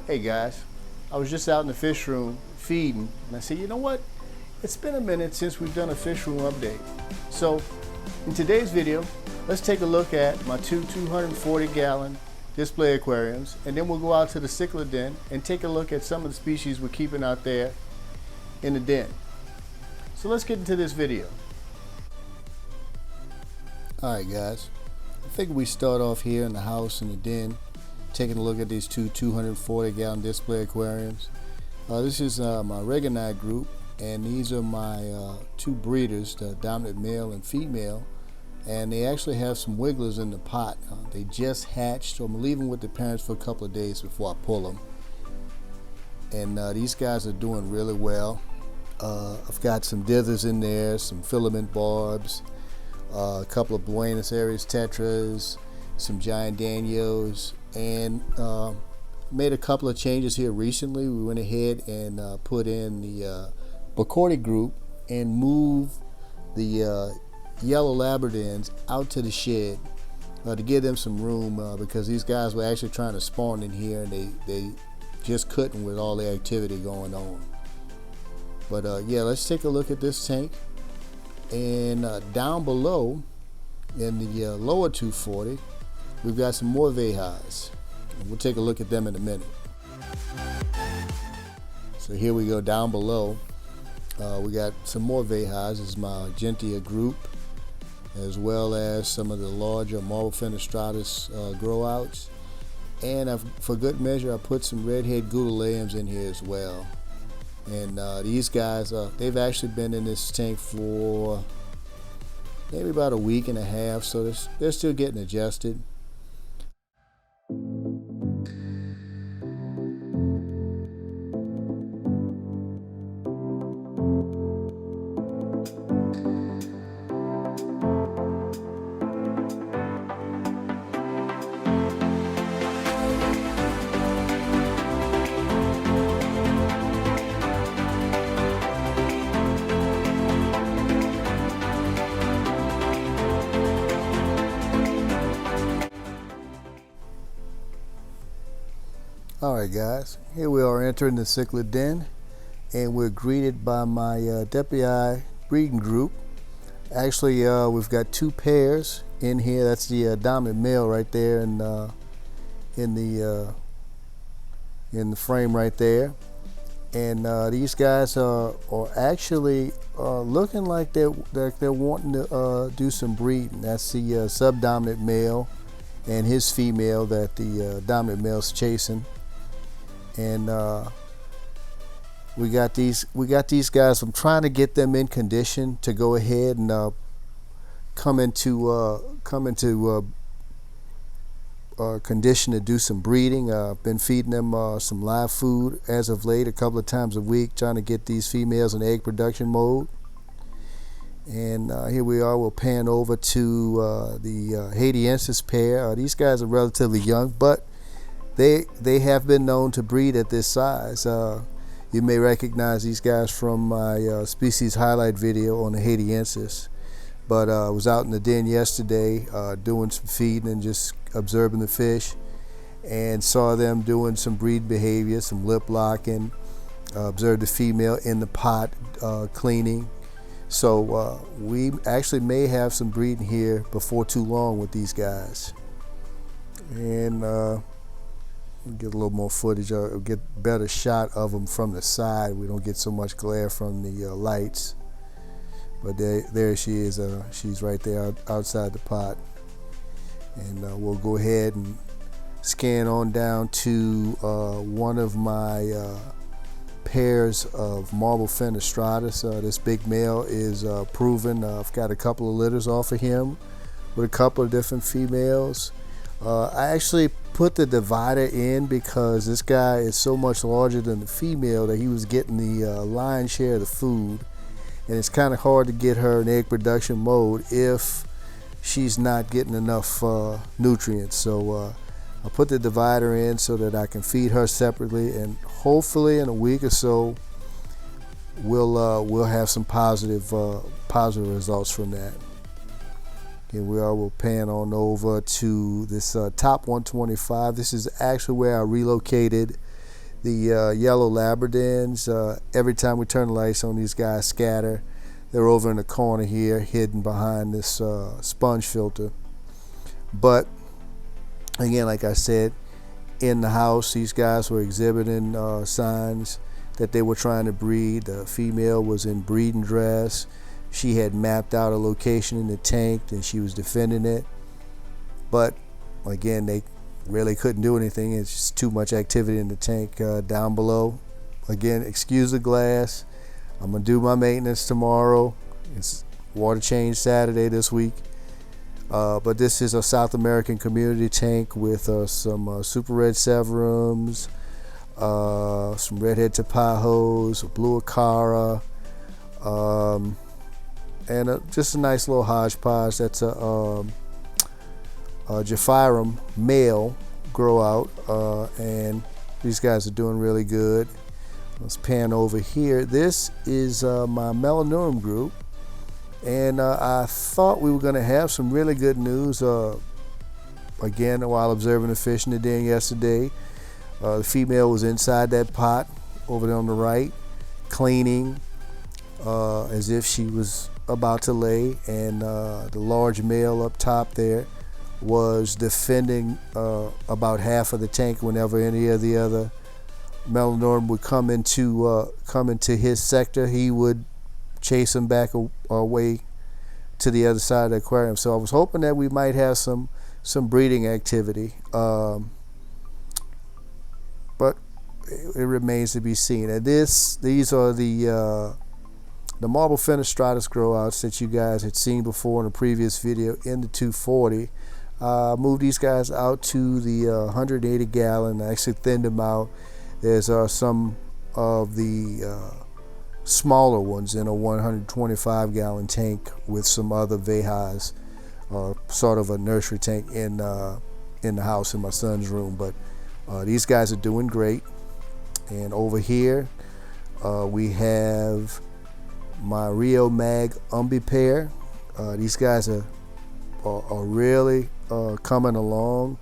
Hey guys, I was just out in the fish room feeding, and I said, you know what? It's been a minute since we've done a fish room update. So in today's video, let's take a look at my two 240-gallon display aquariums, and then we'll go out to the Cichlid Den and take a look at some of the species we're keeping out there in the den. So let's get into this video. Alright guys, I figured we start off here in the house in the den, taking a look at these two 240-gallon display aquariums. This is my Regonite group, and these are my two breeders, the dominant male and female, and they actually have some wigglers in the pot. They just hatched, so I'm leaving with the parents for a couple of days before I pull them. And these guys are doing really well. I've got some dithers in there, some filament barbs, a couple of Buenos Aires tetras, some giant danios, and made a couple of changes here recently. We went ahead and put in the Bacardi group and moved the yellow labradans out to the shed to give them some room because these guys were actually trying to spawn in here, and they just couldn't with all the activity going on. But yeah, let's take a look at this tank. And down below in the lower 240, we've got some more Vehas. We'll take a look at them in a minute. So here we go down below. We got some more Vehas. This is my Gentia group, as well as some of the larger Marble Fenestratus grow outs. And for good measure, I put some redhead Gudaleums in here as well. And these guys, they've actually been in this tank for maybe about a week and a half, so they're still getting adjusted. Alright guys, here we are entering the Cichlid Den, and we're greeted by my Deputy breeding group. Actually, we've got two pairs in here. That's the dominant male right there in the frame right there. And these guys are actually looking like they're wanting to do some breeding. That's the subdominant male and his female that the dominant male's chasing. And we got these guys. I'm trying to get them in condition to go ahead and come into condition to do some breeding. I've been feeding them some live food as of late, a couple of times a week, trying to get these females in egg production mode. And here we are. We'll pan over to the Haitiensis pair. These guys are relatively young, but they have been known to breed at this size. You may recognize these guys from my species highlight video on the Haitiensis. But I was out in the den yesterday doing some feeding and just observing the fish, and saw them doing some breed behavior, some lip locking. Observed the female in the pot cleaning. So we actually may have some breeding here before too long with these guys. And get a little more footage, or get a better shot of them from the side. We don't get so much glare from the lights. But there she is. She's right there outside the pot. And we'll go ahead and scan on down to one of my pairs of Marble Fenestratus. This big male is proven. I've got a couple of litters off of him with a couple of different females. I actually put the divider in because this guy is so much larger than the female that he was getting the lion's share of the food, and it's kind of hard to get her in egg production mode if she's not getting enough nutrients. So I put the divider in so that I can feed her separately, and hopefully in a week or so we'll have some positive results from that. Here we are. We'll pan on over to this top 125. This is actually where I relocated The yellow Labradans, every time we turn the lights on, these guys scatter. They're over in the corner here, hidden behind this sponge filter. But again, like I said, in the house, these guys were exhibiting signs that they were trying to breed. The female was in breeding dress. She had mapped out a location in the tank and she was defending it. But again, they really couldn't do anything. It's just too much activity in the tank down below. Again, excuse the glass. I'm gonna do my maintenance tomorrow. It's water change Saturday this week. But this is a South American community tank with some super red severums, some redhead tapajos, a blue acara, and just a nice little hodgepodge. That's a Japhyrum male grow out, and these guys are doing really good. Let's pan over here. This is my Melanurium group, and I thought we were going to have some really good news again while observing the fish in the den yesterday. The female was inside that pot over there on the right, cleaning as if she was about to lay, and the large male up top there was defending about half of the tank. Whenever any of the other Melanurium would come into his sector, he would chase him back away to the other side of the aquarium. So I was hoping that we might have some breeding activity, but it remains to be seen. And these are the marble fenestratus grow outs that you guys had seen before in a previous video in the 240. Moved these guys out to the 180 gallon. I actually thinned them out. There's some of the smaller ones in a 125 gallon tank with some other vehas, sort of a nursery tank in the house in my son's room. But these guys are doing great. And over here we have my Rio Mag Umbi pair. These guys are really coming along.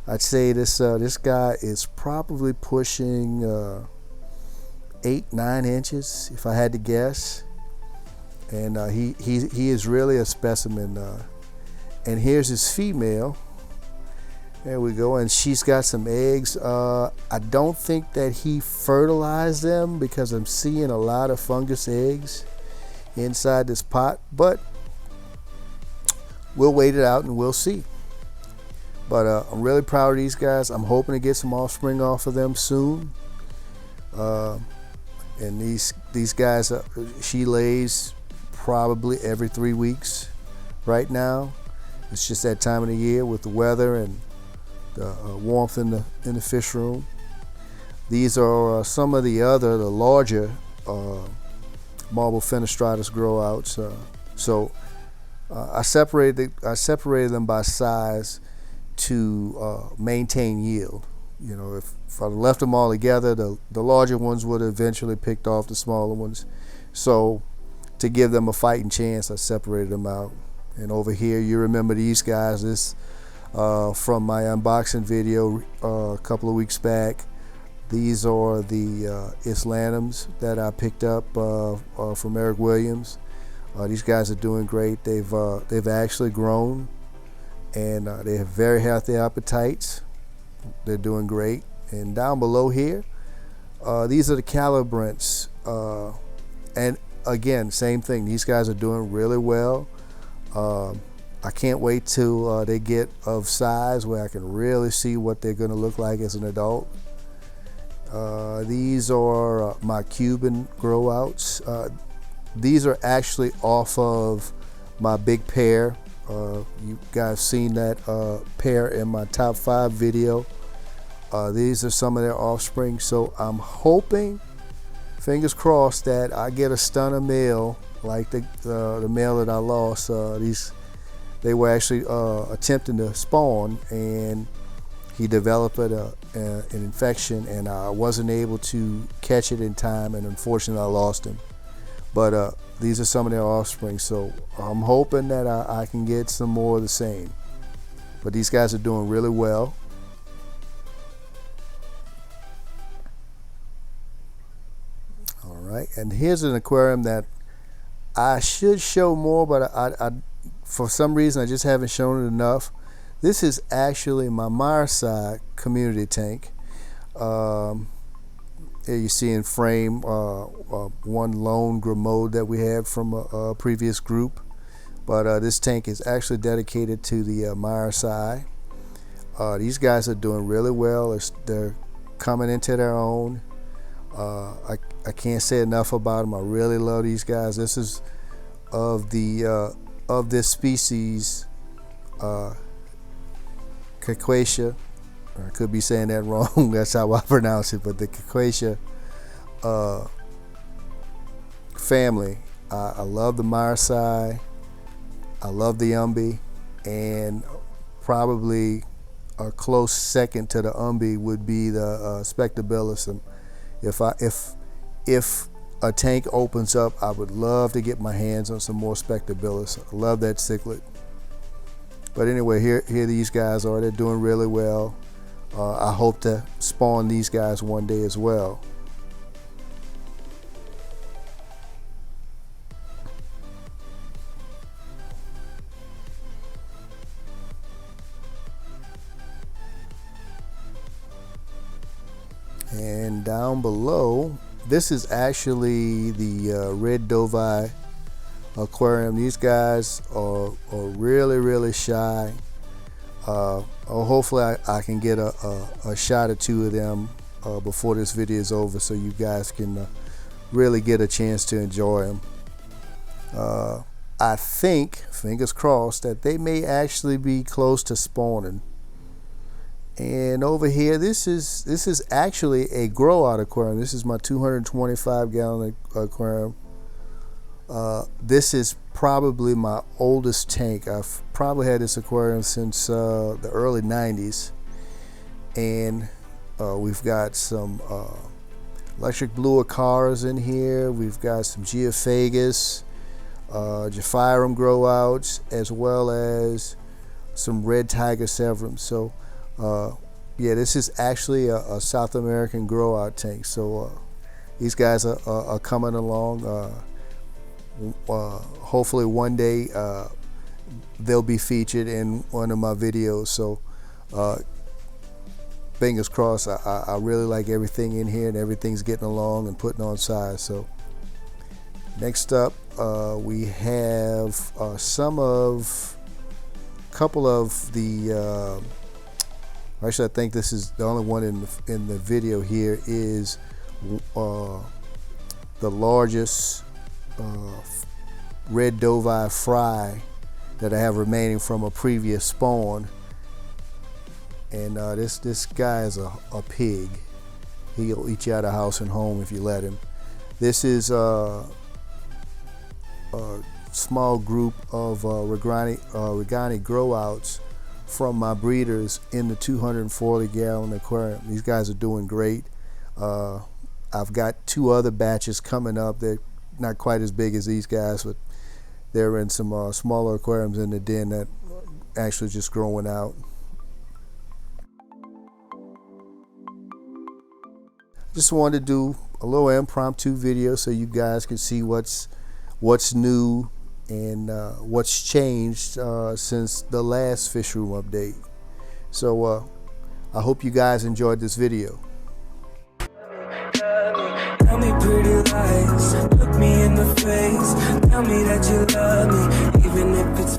I'd say this guy is probably pushing 8-9 inches if I had to guess, and he is really a specimen. And here's his female. There we go, and she's got some eggs. I don't think that he fertilized them because I'm seeing a lot of fungus eggs inside this pot, but we'll wait it out and we'll see. But I'm really proud of these guys. I'm hoping to get some offspring off of them soon. And these guys, she lays probably every 3 weeks right now. It's just that time of the year with the weather and the warmth in the fish room. These are some of the larger marble fenestratus grow outs. I separated them by size to maintain yield. You know, if I left them all together, the larger ones would have eventually picked off the smaller ones. So to give them a fighting chance, I separated them out. And over here, you remember these guys. This from my unboxing video a couple of weeks back. These are the Islanums that I picked up from Eric Williams. These guys are doing great. They've actually grown, and they have very healthy appetites. They're doing great. And down below here, these are the Calibrants, and again, same thing. These guys are doing really well. I can't wait till they get of size where I can really see what they're going to look like as an adult. These are my Cuban grow outs. These are actually off of my big pair. You guys seen that pair in my top 5 video. These are some of their offspring. So I'm hoping, fingers crossed, that I get a stunner male like the male that I lost. They were actually attempting to spawn, and he developed an infection, and I wasn't able to catch it in time, and unfortunately I lost him. But these are some of their offspring, so I'm hoping that I can get some more of the same. But these guys are doing really well. And here's an aquarium that I should show more, but I for some reason I just haven't shown it enough. This is actually my Marside community tank. Here you see in frame one lone Grimaud that we had from a previous group. But this tank is actually dedicated to the Marside. These guys are doing really well. They're coming into their own. I can't say enough about them. I really love these guys. This is of this species, Cichlid. I could be saying that wrong. That's how I pronounce it. But the Cichlid family. I love the Marside. I love the Umbi, and probably a close second to the Umbi would be the Spectabilis. And if a tank opens up, I would love to get my hands on some more Spectabilis. I love that cichlid. But anyway, here these guys are. They're doing really well. I hope to spawn these guys one day as well. And down below, this is actually the red Dovi aquarium. These guys are really shy. Hopefully I can get a shot or two of them before this video is over, so you guys can really get a chance to enjoy them. I think, fingers crossed, that they may actually be close to spawning. And over here, this is actually a grow out aquarium. This is my 225 gallon aquarium. This is probably my oldest tank. I've probably had this aquarium since the early 90s. And we've got some electric blue acaras in here. We've got some geophagus, Japhyrum grow outs, as well as some red tiger severums. So yeah, this is actually a South American grow out tank. So these guys are coming along. Hopefully one day they'll be featured in one of my videos. So fingers crossed. I really like everything in here, and everything's getting along and putting on size. So next up, we have couple of the actually, I think this is the only one in the video here is the largest red Dovi fry that I have remaining from a previous spawn. And this guy is a pig. He'll eat you out of house and home if you let him. This is a small group of Regani grow outs from my breeders in the 240 gallon aquarium. These guys are doing great. I've got two other batches coming up. They're not quite as big as these guys, but they're in some smaller aquariums in the den that actually just growing out. Just wanted to do a little impromptu video so you guys can see what's new and what's changed since the last fish room update. So I hope you guys enjoyed this video. Tell me pretty lies, look me in the face, tell me that you love me, even if it's